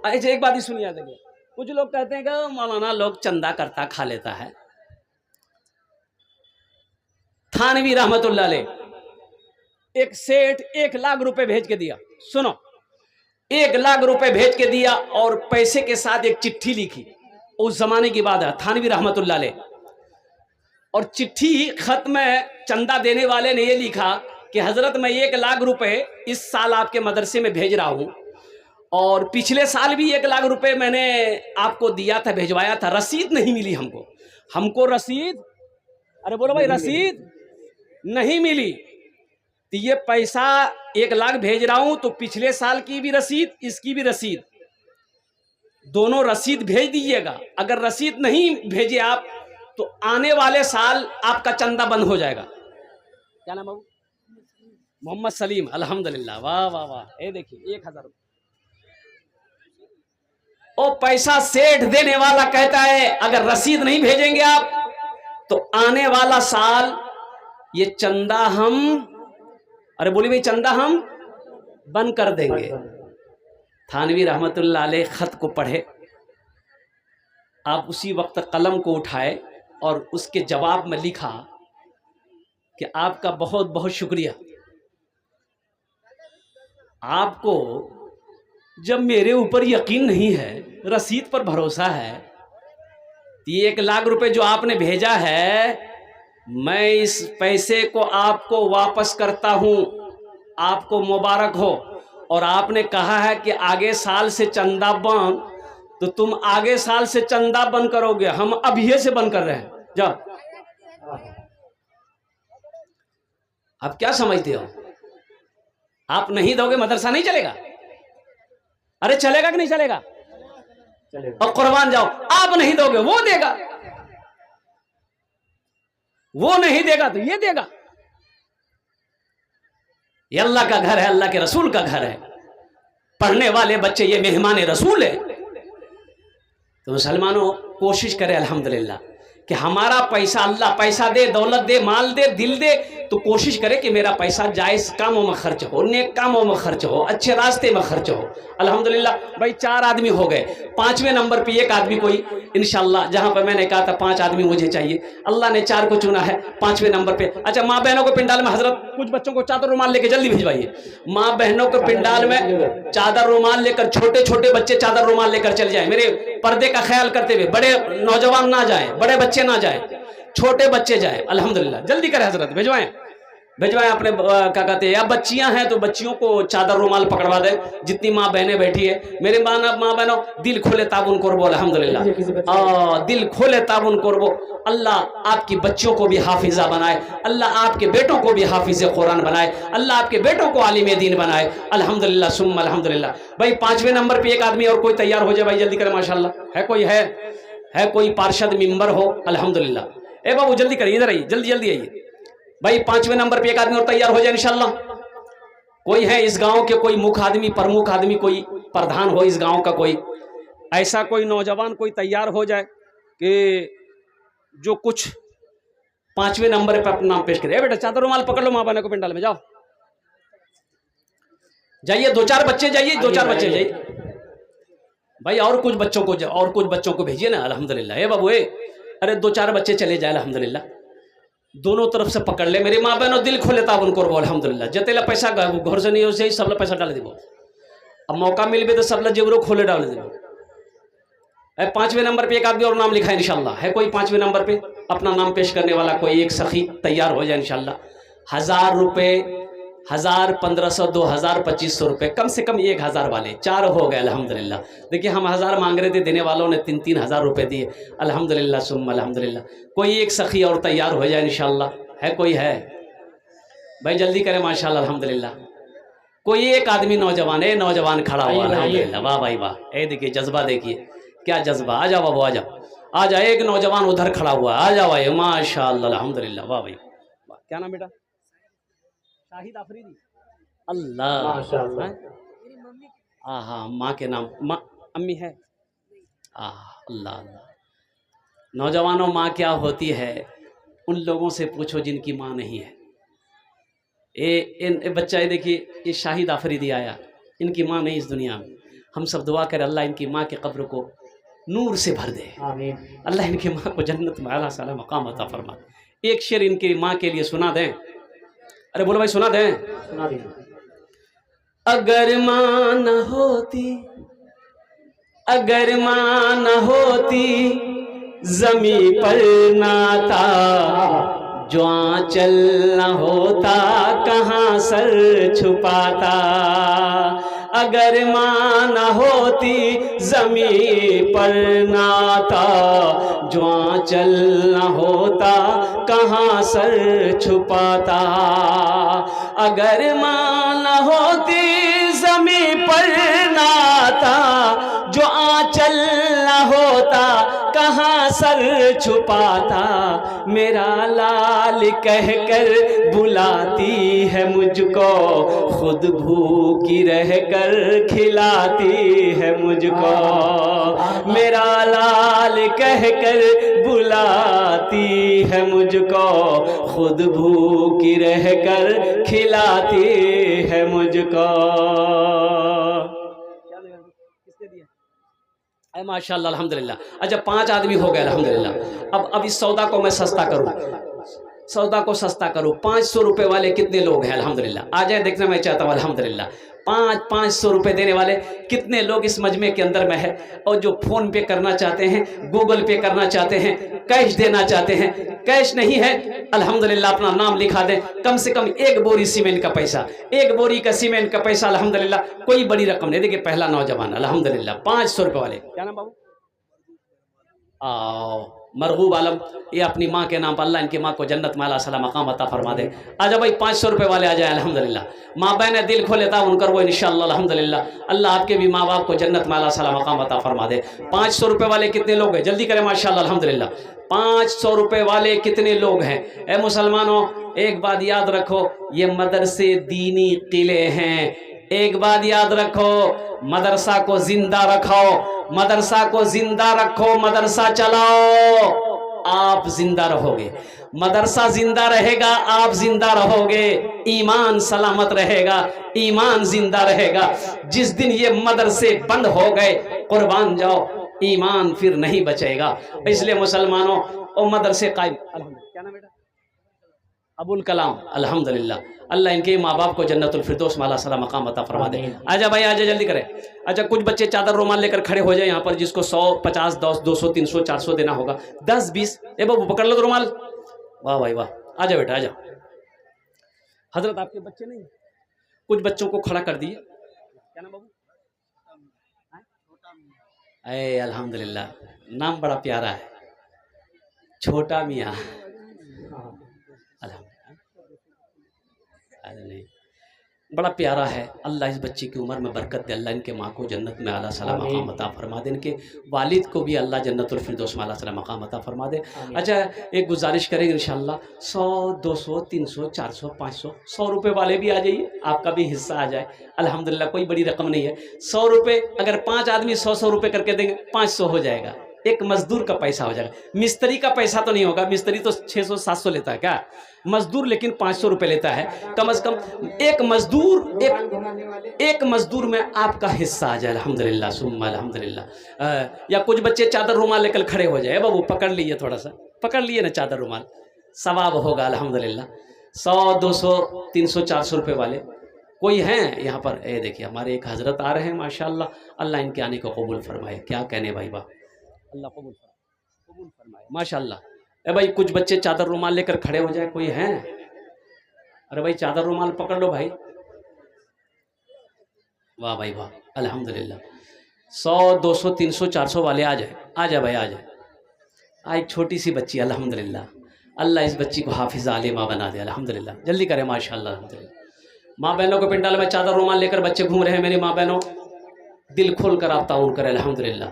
ऐसे एक बात ही सुनिए, देखिए कुछ लोग कहते हैं कि मौलाना लोग चंदा करता खा लेता है। थानवी रहमतुल्लाह अलैह एक सेठ 1 लाख रुपए भेज के दिया। सुनो, 1 लाख रुपए भेज के दिया और पैसे के साथ एक चिट्ठी लिखी। उस जमाने की बात है, थानवी रहमतुल्लाह अलैह। और चिट्ठी खत में चंदा देने वाले ने ये लिखा कि हजरत मैं 1 लाख रुपए इस साल आपके मदरसे में भेज रहा हूं, और पिछले साल भी 1 लाख रुपए मैंने आपको दिया था, भिजवाया था, रसीद नहीं मिली हमको रसीद, अरे बोलो भाई, रसीद नहीं मिली। तो ये पैसा 1 लाख भेज रहा हूं, तो पिछले साल की भी रसीद, इसकी भी रसीद, दोनों रसीद भेज दीजिएगा। अगर रसीद नहीं भेजे आप तो आने वाले साल आपका चंदा बंद हो जाएगा। क्या नाम बाबू? मोहम्मद सलीम, अल्हम्दुलिल्लाह, वाह वाह वाह। ये देखिए 1000 रुपये। ओ पैसा सेठ देने वाला कहता है अगर रसीद नहीं भेजेंगे आप तो आने वाला साल ये चंदा हम, अरे बोली भाई, चंदा हम बंद कर देंगे। थानवी रहमतुल्लाह अलैह खत को पढ़े, आप उसी वक्त कलम को उठाए और उसके जवाब में लिखा कि आपका बहुत बहुत शुक्रिया। आपको जब मेरे ऊपर यकीन नहीं है, रसीद पर भरोसा है, तो 1 लाख रुपए जो आपने भेजा है, मैं इस पैसे को आपको वापस करता हूं, आपको मुबारक हो। और आपने कहा है कि आगे साल से चंदा बंद, तो तुम आगे साल से चंदा बंद करोगे, हम अभी से बंद कर रहे हैं। जाओ, आप क्या समझते हो? आप नहीं दोगे मदरसा नहीं चलेगा? अरे चलेगा कि नहीं चलेगा? चलेगा। और कुर्बान जाओ, आप नहीं दोगे वो देगा, वो नहीं देगा तो ये देगा। ये अल्लाह का घर है, अल्लाह के रसूल का घर है। पढ़ने वाले बच्चे ये मेहमान रसूल है। तो मुसलमानों कोशिश करें अल्हम्दुलिल्लाह कि हमारा पैसा, अल्लाह पैसा दे, दौलत दे, माल दे, दिल दे, तो कोशिश करे कि मेरा पैसा जायज़ कामों में खर्च हो, नेक कामों में खर्च हो, अच्छे रास्ते में खर्च हो। अल्हम्दुलिल्लाह भाई 4 आदमी हो गए। 5वें नंबर पे एक आदमी कोई इंशाल्लाह, जहां पर मैंने कहा था 5 आदमी मुझे चाहिए, अल्लाह ने 4 को चुना है 5वें नंबर पे। अच्छा, माँ बहनों को पिंडाल में हजरत कुछ बच्चों को चादर रुमाल लेके जल्दी भिजवाइए। माँ बहनों को पिंडाल में चादर रुमाल लेकर, छोटे छोटे बच्चे चादर रुमाल लेकर चल जाए, मेरे पर्दे का ख्याल करते हुए। बड़े नौजवान ना जाए, बड़े बच्चे ना जाए, छोटे बच्चे जाए। अल्हम्दुलिल्लाह जल्दी करें हजरत, भिजवाएं भिजवाएं अपने क्या कहते हैं, या बच्चियां हैं तो बच्चियों को चादर रुमाल पकड़वा दें, जितनी माँ बहनें बैठी है। मेरे माँ बहनों दिल खोले ताबुन करबो, अल्हम्दुलिल्लाह दिल खोले ताबुन करबो। अल्लाह आपकी बच्चियों को भी हाफिजा बनाए, अल्लाह आपके बेटों को भी हाफिज कुरान बनाए, अल्लाह आपके बेटों को आलिम दीन बनाए। अल्हम्दुलिल्लाह सुम्मा अल्हम्दुलिल्लाह। भाई 5वें नंबर पे एक आदमी और कोई तैयार हो जाए भाई, जल्दी करें। माशाल्लाह है कोई, है कोई पार्षद मेंबर हो? अल्हम्दुलिल्लाह। ए बाबू जल्दी करिए, इधर आइए, जल्दी जल्दी आइए भाई। 5वें नंबर पे एक आदमी और तैयार हो जाए इंशाल्लाह। कोई है इस गांव के, कोई मुख्य आदमी, प्रमुख आदमी, कोई प्रधान हो इस गांव का, कोई ऐसा कोई नौजवान कोई तैयार हो जाए कि जो कुछ 5वें नंबर पे अपना नाम पेश करे। बेटा चादर रुमाल पकड़ लो, माँ बहनों को पिंडाल में जाओ, जाइए 2-4 बच्चे जाइए, 2-4 बच्चे जाइए भाई। और कुछ बच्चों को भेजिए ना। अल्हम्दुलिल्लाह। ए बाबू अरे 2-4 बच्चे चले जाए। अल्हम्दुलिल्लाह दोनों तरफ से पकड़ ले। मेरी माँ बहनों दिल खोले ताब उनको। अल्हम्दुलिल्लाह जतेला पैसा घर से नहीं हो सही, सबला पैसा डाल देबो। अब मौका मिल भी तो सबला जेवरो खोले डाल देबो। 5वें नंबर पे एक आदमी और नाम लिखा है इंशाल्लाह। है कोई 5वें नंबर पे अपना नाम पेश करने वाला? कोई एक सखी तैयार हो जाए इंशाल्लाह। 1000 रुपये, 1000, 1500, 2000, 2500 रुपये, कम से कम 1000 वाले 4 हो गए। अल्हम्दुलिल्लाह। देखिए हम 1000 मांग रहे थे, देने वालों ने 3-3 हज़ार रुपये दिए। अल्हम्दुलिल्लाह सुम्मा अल्हम्दुलिल्लाह। कोई एक सखी और तैयार हो जाए इंशाल्लाह। है कोई? है भाई जल्दी करें माशाल्लाह अल्हम्दुलिल्लाह। कोई एक आदमी नौजवान खड़ा हुआ। अल्हम्दुलिल्लाह वाह भाई वाह। देखिए जज्बा, देखिए क्या जज्बा। आ जाओ बाबू, आ जाओ। एक नौजवान उधर खड़ा हुआ, आ जाओ भाई माशाल्लाह अल्हम्दुलिल्लाह वाह भाई वाह। क्या नाम बेटा? शाहिद आफरीदी। अल्लाह माशाल्लाह। हाँ माँ के नाम, माँ अम्मी है। अल्लाह अल्लाह। नौजवानों माँ क्या होती है उन लोगों से पूछो जिनकी माँ नहीं है। इन बच्चा देखिए, ये शाहिद आफरीदी आया, इनकी माँ नहीं इस दुनिया में। हम सब दुआ करें अल्लाह इनकी माँ के कब्र को नूर से भर दे, अल्लाह इनकी माँ को जन्नत में आला साला मकाम अता फरमा। एक शेर इनकी माँ के लिए सुना दें। अरे बोलो भाई, सुना दें। सुना दें। अगर माँ न होती, अगर माँ न होती जमी पर नाता, जो आंचल न होता कहाँ सर छुपाता। अगर माँ न होती जमी पर नाता, जो आंचल न होता कहाँ सर छुपाता। अगर माँ न होती जमी पर नाता, जो आंचल न होता कहाँ सर छुपाता। मेरा लाल कहकर बुलाती है मुझको, खुद भूखी रहकर खिलाती है मुझको। मेरा लाल कहकर बुलाती है मुझको, खुद भूखी रहकर खिलाती है मुझको। माशाल्लाह अल्हम्दुलिल्लाह। अच्छा 5 आदमी हो गए अल्हम्दुलिल्लाह। अब इस सौदा को मैं सस्ता करूं, सौदा को सस्ता करूं। 500 रुपये वाले कितने लोग हैं? अल्हम्दुलिल्लाह आ जाए, देखना मैं चाहता हूँ अल्हम्दुलिल्लाह। 500 रुपये देने वाले कितने लोग इस मजमे के अंदर में है? और जो फ़ोन पे करना चाहते हैं, गूगल पे करना चाहते हैं, कैश देना चाहते हैं, कैश नहीं है अल्हम्दुलिल्लाह अपना नाम लिखा दें। कम से कम 1 बोरी सीमेंट का पैसा, 1 बोरी का सीमेंट का पैसा अल्हम्दुलिल्लाह, कोई बड़ी रकम नहीं। देखिए पहला नौजवान अल्हम्दुलिल्लाह 500 रुपये वाले, क्या नाम बाबू? मरगूब आलम, ये अपनी माँ के नाम पर अल्लाह इनकी माँ को जन्नत में आला साला मकाम अता फरमा दे। आजा भाई 500 रुपये वाले आ जाए अल्हम्दुलिल्लाह। माँ बहन दिल खोले था उनकर वो इंशाअल्लाह अल्हम्दुलिल्लाह, अल्लाह आपके भी माँ बाप को जन्नत में आला साला मकाम अता फरमा दे। 500 रुपये वाले कितने लोग हैं? जल्दी करें माशाअल्लाह अल्हम्दुलिल्लाह। 500 रुपये वाले कितने लोग हैं? ए मुसलमानों एक बात याद रखो, ये मदरसे दीनी किले हैं। एक बात याद रखो, मदरसा को जिंदा रखो, मदरसा को जिंदा रखो, मदरसा चलाओ। आप जिंदा रहोगे, मदरसा जिंदा रहेगा, आप जिंदा रहोगे, ईमान सलामत रहेगा, ईमान जिंदा रहेगा। जिस दिन ये मदरसे बंद हो गए, कुर्बान जाओ, ईमान फिर नहीं बचेगा। इसलिए मुसलमानों और मदरसे कायम। क्या नाम बेटा? अबुल कलाम, अल्हम्दुलिल्लाह। अल्लाह इनके माँ बाप को जन्नतुल फिरदौस माला सला मकाम अता फरमा दे। आजा भाई आजा, जल्दी करें। अच्छा, कुछ बच्चे चादर रुमाल लेकर खड़े हो जाए यहाँ पर, जिसको 100, 50, 10, 200, 300, 400 देना होगा। 10, 20, ए बाबू पकड़ लो तो रुमाल। वाह भाई वाह, आजा बेटा आजा। हजरत आपके बच्चे नहीं, कुछ बच्चों को खड़ा कर दिए। क्या नाम बाबू? ए अल्हम्दुलिल्लाह, नाम बड़ा प्यारा है, छोटा मियाँ। नहीं, बड़ा प्यारा है। अल्लाह इस बच्चे की उम्र में बरकत दे, अल्लाह इनके माँ को जन्नत में आला सला मकाम अता फरमा दे, इनके वालिद को भी अल्लाह जन्नतुल फिरदौस में आला सला मकाम अता फरमा दे। अच्छा, एक गुजारिश करेंगे इंशाल्लाह, 100, 200, 300, 400, 500, 100 रुपये वाले भी आ जाइए, आपका भी हिस्सा आ जाए। अल्हम्दुलिल्लाह, कोई बड़ी रकम नहीं है। 100 रुपये अगर 5 आदमी 100 रुपये करके देंगे, 500 हो जाएगा, एक मजदूर का पैसा हो जाएगा। मिस्त्री का पैसा तो नहीं होगा, मिस्त्री तो 600 700 लेता है क्या, मजदूर लेकिन 500 रुपये लेता है कम से कम। एक मजदूर में आपका हिस्सा आ जाए, अल्हम्दुलिल्लाह सुम्मा अल्हम्दुलिल्लाह। या कुछ बच्चे चादर रुमाल लेकर खड़े हो जाए, बाबू पकड़ लीजिए, थोड़ा सा पकड़ लिए ना चादर रुमाल, सवाब होगा अल्हम्दुलिल्लाह। 100, 200, 300, 400 रुपये वाले कोई हैं यहाँ पर? ए देखिए, हमारे एक हजरत आ रहे हैं माशाल्लाह, अल्लाह इनके आने को कबूल फरमाए। क्या कहने भाई, वाह, अल्लाह कबूल फरमाए माशाल्लाह। ए भाई, कुछ बच्चे चादर रुमाल लेकर खड़े हो जाए, कोई हैं? अरे भाई, चादर रुमाल पकड़ लो भाई। वाह भाई वाह, अल्हम्दुलिल्लाह। 100, 200, 300, 400 वाले आ जाए, आ जाए भाई आ जाए। एक छोटी सी बच्ची, अल्हम्दुलिल्लाह, अल्लाह इस बच्ची को हाफिज आलिमा बना दे, अल्हम्दुलिल्लाह। जल्दी करें माशाल्लाह, अल्हम्दुलिल्लाह। माँ बहनों को पिंडाल में चादर रुमाल लेकर बच्चे घूम रहे हैं। मेरी माँ बहनों, दिल खोल कर आप ताउन करें, अल्हम्दुलिल्लाह।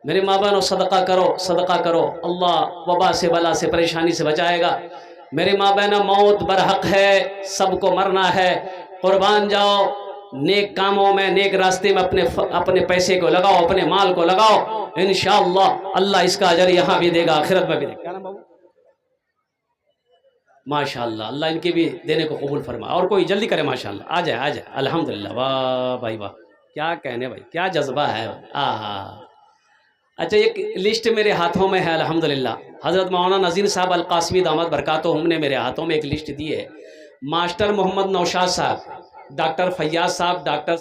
मेरी माँ बहनों, सदका करो, सदका करो, अल्लाह वबा से, बला से, परेशानी से बचाएगा। मेरी माँ बहनों, मौत बरहक है, सबको मरना है, कुर्बान जाओ, नेक कामों में, नेक रास्ते में अपने पैसे को लगाओ, अपने माल को लगाओ, इंशाअल्लाह अल्लाह इसका अजर यहाँ भी देगा, आखिरत में भी देगा। क्या नाम बाबू? माशाअल्लाह, अल्लाह इनके भी देने को कबूल फरमा। और कोई जल्दी करे माशाअल्लाह, आ जाए आ जाए, अल्हम्दुलिल्लाह। वाह भाई वाह, क्या कहने भाई, क्या जज्बा है। आहा, अच्छा, एक लिस्ट मेरे हाथों में है अल्हम्दुलिल्लाह। हज़रत मौलाना नज़ीर साहब अल कासमी दामद बरकातुहुम ने मेरे हाथों में एक लिस्ट दी है। मास्टर मोहम्मद नौशाद साहब, डॉक्टर फैयाज साहब, डॉक्टर